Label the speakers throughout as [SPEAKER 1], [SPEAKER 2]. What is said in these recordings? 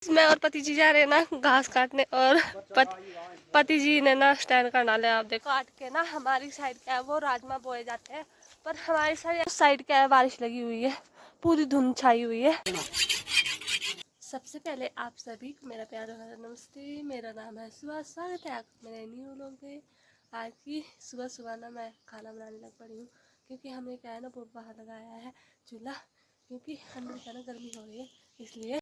[SPEAKER 1] मैं और पति जी जा रहे हैं ना घास काटने और पति जी ने ना स्टैंड करना लिया। आप देखो काट के ना हमारी साइड क्या है वो राजमा बोए जाते हैं, पर हमारी साइड क्या है बारिश लगी हुई है, पूरी धुंध छाई हुई है। सबसे पहले आप सभी को मेरा प्यार भरा नमस्ते। मेरा नाम है सुबह, स्वागत है आपका मेरे न्यू व्लॉग में। आज की सुबह सुबह ना मैं खाना बनाने लग पड़ी हूँ, क्योंकि हमने क्या है ना वो बाहर लगाया है चूल्हा, क्योंकि अंदर क्या ना गर्मी हो रही है इसलिए।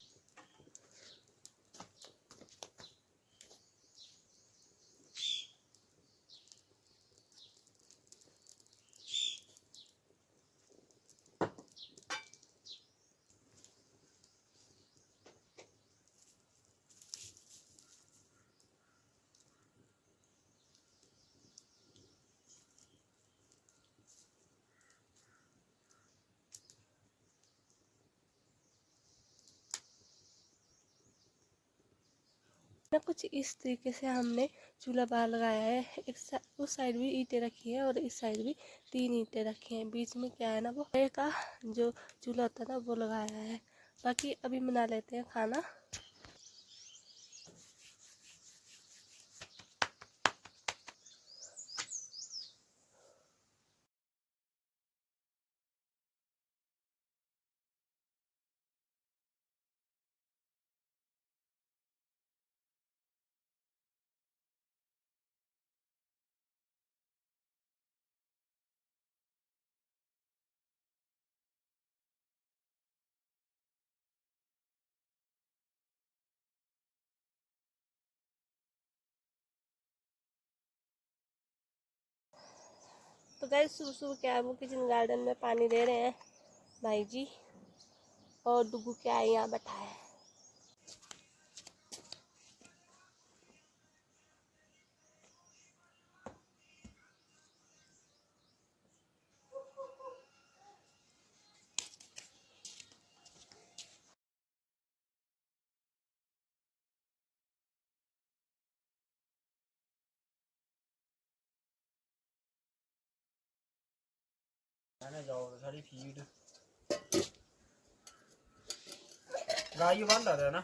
[SPEAKER 1] ना कुछ इस तरीके से हमने चूल्हा बाहर लगाया है। उस साइड भी ईंटें रखी है और इस साइड भी 3 ईंटें रखी हैं। बीच में क्या है ना वो का जो चूल्हा होता है ना वो लगाया है। बाकी अभी बना लेते हैं खाना। तो गाइस सुबह सुबह क्या है वो किचन गार्डन में पानी दे रहे हैं भाई जी, और डुगू क्या है यहाँ बैठा है।
[SPEAKER 2] जाओ सारी फीड गाय बंद है ना।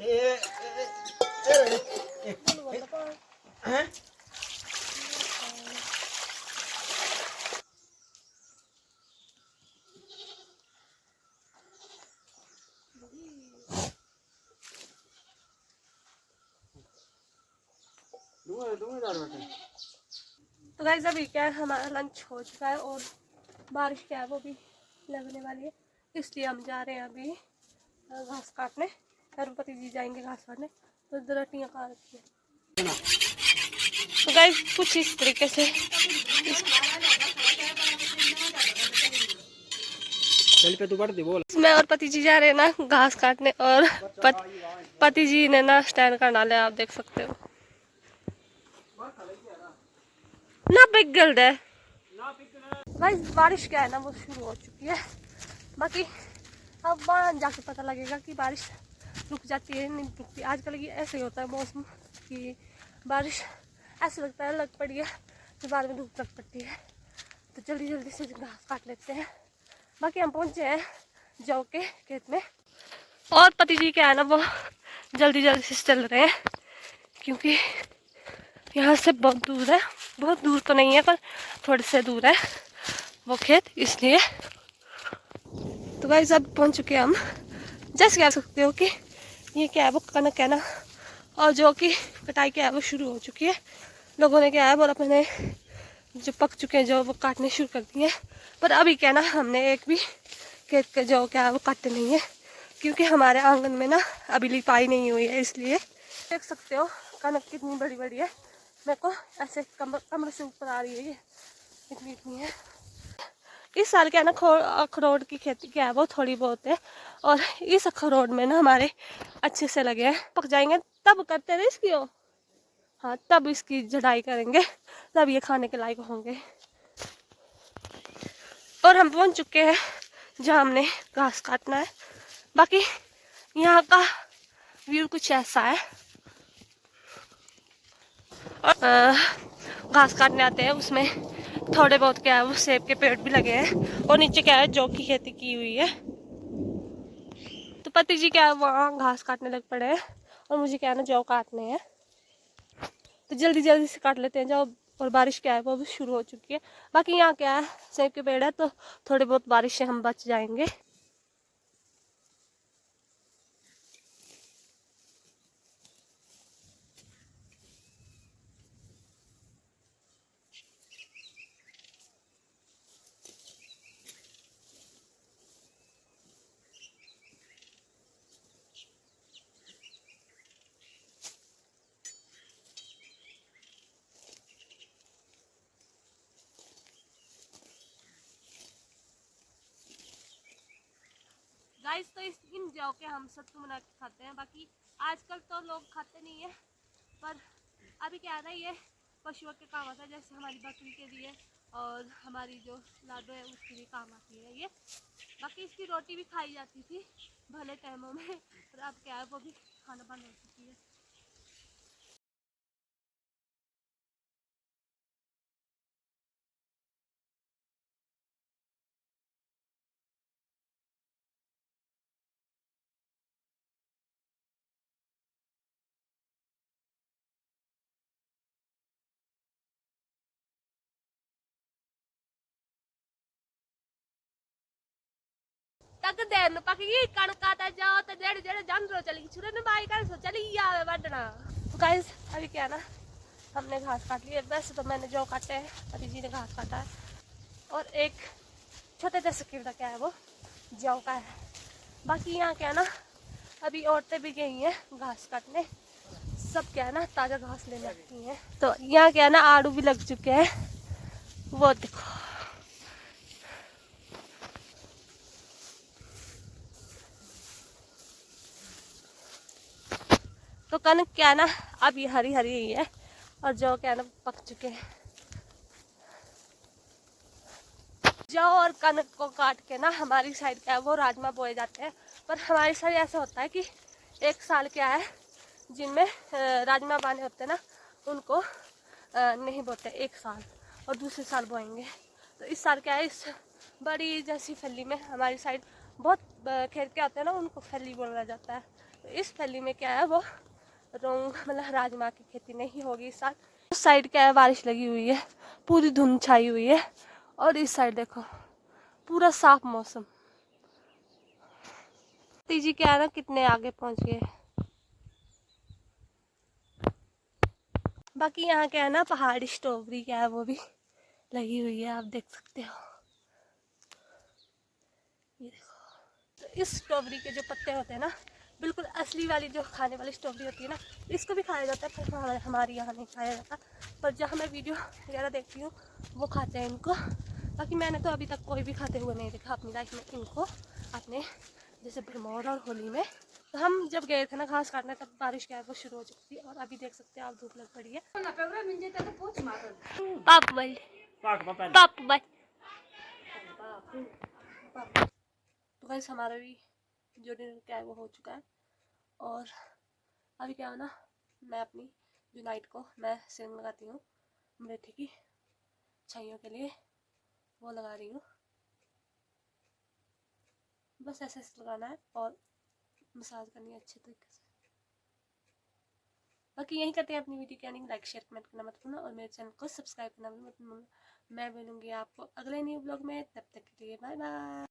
[SPEAKER 2] ए हैं
[SPEAKER 1] तो गाइस अभी क्या है हमारा लंच हो चुका है और बारिश क्या है वो भी लगने वाली है, इसलिए हम जा रहे हैं अभी घास काटने। पति जी जाएंगे घास काटने, तो दरटियाँ खा रखी है। तो गाइस कुछ इस तरीके से
[SPEAKER 2] चल पे तू बढ़ दे बोल।
[SPEAKER 1] मैं और पति जी जा रहे हैं ना घास काटने और पति जी ने ना स्टैंड करना लिया। आप देख सकते हो ना बिग गल्ड है भाई। बारिश क्या है ना वो शुरू हो चुकी है। बाकी अब वहाँ जाके पता लगेगा कि बारिश रुक जाती है नहीं रुकती। आजकल ये ऐसे ही होता है मौसम कि बारिश ऐसे लगता है लग पड़ी है फिर बाद में धूप लग पड़ती है। तो जल्दी जल्दी से घास काट लेते हैं। बाकी हम पहुँचे हैं जौ के खेत में, और पति जी क्या है ना वो जल्दी जल्दी से चल रहे हैं, क्योंकि यहाँ से बहुत दूर है। बहुत दूर तो नहीं है पर थोड़े से दूर है वो खेत, इसलिए। तो गाइस अब पहुँच चुके हैं हम। जैसे कह सकते हो कि ये क्या है वो कनक है ना, और जो कि कटाई क्या है वो शुरू हो चुकी है। लोगों ने क्या है वो अपने जो पक चुके हैं जो वो काटने शुरू कर दिए हैं। पर अभी क्या ना हमने एक भी खेत के जो क्या है वो काटते नहीं है, क्योंकि हमारे आंगन में ना अभी लिपाई नहीं हुई है, इसलिए। देख सकते हो कनक कितनी बड़ी बड़ी है, मेरे को ऐसे कमर से ऊपर आ रही है, ये इतनी इतनी है। इस साल क्या है ना अखरोट की खेती क्या है वो थोड़ी बहुत है, और इस अखरोट में ना हमारे अच्छे से लगे हैं। पक जाएंगे तब करते रहे इसकी हो, हाँ तब इसकी जड़ाई करेंगे, तब ये खाने के लायक होंगे। और हम पहुंच चुके हैं जहाँ हमने घास काटना है। बाकी यहाँ का व्यू कुछ ऐसा है। और घास काटने आते हैं उसमें थोड़े बहुत क्या है वो सेब के पेड़ भी लगे हैं, और नीचे क्या है जौ की खेती की हुई है। पति जी क्या है वहाँ घास काटने लग पड़े हैं और मुझे क्या है ना जौ काटने हैं, तो जल्दी जल्दी से काट लेते हैं जौ। और बारिश क्या है वो भी शुरू हो चुकी है। बाकी यहाँ क्या है सेब के पेड़ है तो थोड़े बहुत बारिश से हम बच जाएंगे। गाइस तो इन जौ के हम सत्तू बना के खाते हैं। बाकी आजकल तो लोग खाते नहीं है, पर अभी क्या है ना ये पशुओं के काम आता है, जैसे हमारी बकरी के लिए और हमारी जो लाडो है उसके लिए काम आती है ये। बाकी इसकी रोटी भी खाई जाती थी भले टाइमों में, पर अब क्या है वो भी खाना बंद हो चुकी है। तक देर पकी कणक आता जाओ तो जेड़ जेड़ जान रो चली छुरे ने बाई कर सो चली आवे वडना। गाइस अभी क्या ना हमने घास काट ली है। वैसे तो मैंने जौ काटे हैं, पति जी ने घास काटा है और एक छोटे जैसे कीड़ा क्या है वो जौ का है। बाकी यहाँ क्या ना अभी औरतें भी गई हैं घास काटने, सब क्या है ना ताजा घास लेने आती हैं। तो यहाँ क्या है ना आड़ू भी लग चुके हैं, वो देखो। तो कनक क्या है ना अभी हरी हरी ही है और जौ क्या है ना पक चुके हैं। जौ और कनक को काट के ना हमारी साइड क्या है वो राजमा बोए जाते हैं। पर हमारी साइड ऐसा होता है कि एक साल क्या है जिनमें राजमा बाने होते हैं ना उनको नहीं बोते एक साल, और दूसरे साल बोएंगे। तो इस साल क्या है इस बड़ी जैसी फली में हमारी साइड बहुत खेत के होते हैं ना उनको फली बोला जाता है। तो इस फली में क्या है वो रोंग मतलब राजमा की खेती नहीं होगी इस साल। उस साइड क्या है बारिश लगी हुई है, पूरी धुंध छाई हुई है, और इस साइड देखो पूरा साफ मौसम। तीजी क्या है ना कितने आगे पहुंच गए। बाकी यहाँ क्या है ना पहाड़ी स्ट्रॉबेरी क्या है वो भी लगी हुई है, आप देख सकते हो। ये देखो, तो इस स्ट्रॉबेरी के जो पत्ते होते हैं ना बिल्कुल असली वाली जो खाने वाली स्ट्रॉबेरी होती है ना, इसको भी खाया जाता है पर हमारे यहाँ नहीं खाया जाता। पर जहाँ मैं वीडियो वगैरह देखती हूँ वो खाते हैं इनको। बाकी मैंने तो अभी तक कोई भी खाते हुए नहीं देखा अपनी लाइफ में इनको, अपने जैसे भरमौर और होली में। तो हम जब गए थे ना घास काटने तब बारिश क्या है वो शुरू हो चुकी थी, और अभी देख सकते हैं आप धूप लग पड़ी है। पाप भाई पाप भाई। तो गाइस हमारा भी जो डिनर क्या है वो हो चुका है, और अभी क्या है ना मैं अपनी जो नाइट को मैं सिरंग लगाती हूँ मेथी की छाइयों के लिए, वो लगा रही हूँ। बस ऐसे ऐसे लगाना है और मसाज करनी है अच्छे तरीके से। बाकी यही करते हैं अपनी वीडियो की एंडिंग। लाइक शेयर कमेंट करना मत भूलना और मेरे चैनल को सब्सक्राइब करना मत भूलना। मैं मिलूंगी आपको अगले न्यू ब्लॉग में, तब तक के लिए बाय बाय।